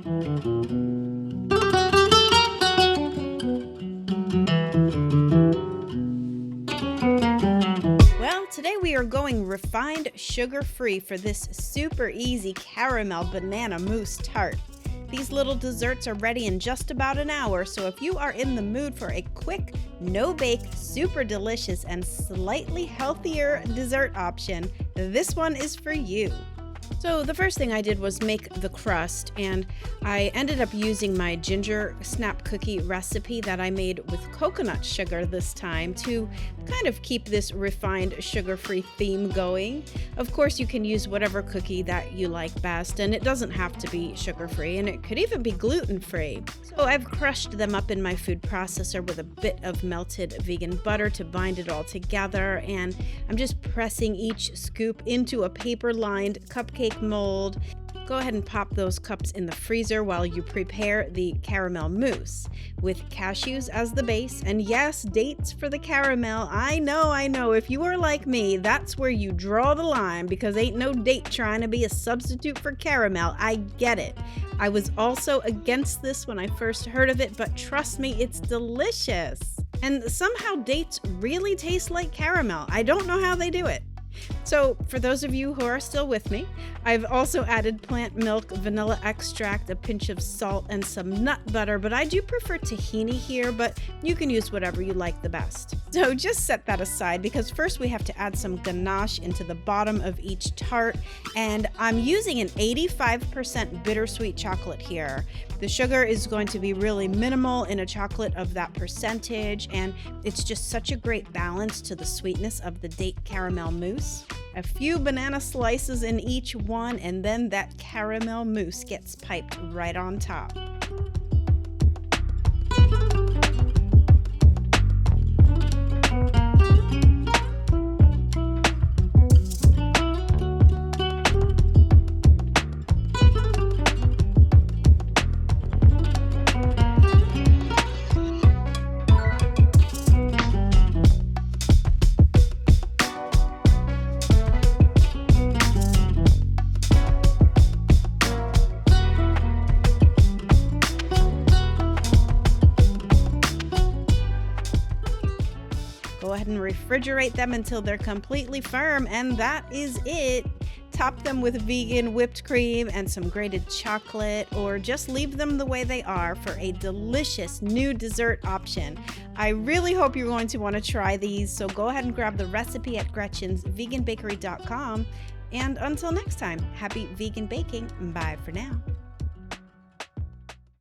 Well, today we are going refined sugar-free for this super easy caramel banana mousse tart. These little desserts are ready in just about an hour, so if you are in the mood for a quick, no-bake, super delicious, and slightly healthier dessert option, this one is for you. So the first thing I did was make the crust, and I ended up using my ginger snap cookie recipe that I made with coconut sugar this time to kind of keep this refined sugar-free theme going. Of course, you can use whatever cookie that you like best, and it doesn't have to be sugar-free, and it could even be gluten-free. So I've crushed them up in my food processor with a bit of melted vegan butter to bind it all together, and I'm just pressing each scoop into a paper-lined cupcake mold. Go ahead and pop those cups in the freezer while you prepare the caramel mousse with cashews as the base, and yes, dates for the caramel. I know, if you are like me, that's where you draw the line, because ain't no date trying to be a substitute for caramel. I get it. I was also against this when I first heard of it, but trust me, it's delicious. And somehow dates really taste like caramel. I don't know how they do it. So for those of you who are still with me, I've also added plant milk, vanilla extract, a pinch of salt, and some nut butter, but I do prefer tahini here, but you can use whatever you like the best. So just set that aside, because first we have to add some ganache into the bottom of each tart, and I'm using an 85% bittersweet chocolate here. The sugar is going to be really minimal in a chocolate of that percentage, and it's just such a great balance to the sweetness of the date caramel mousse. A few banana slices in each one, and then that caramel mousse gets piped right on top. Go ahead and refrigerate them until they're completely firm, and that is it. Top them with vegan whipped cream and some grated chocolate, or just leave them the way they are for a delicious new dessert option. I really hope you're going to want to try these, so go ahead and grab the recipe at Gretchen'sVeganBakery.com. And until next time, happy vegan baking. Bye for now.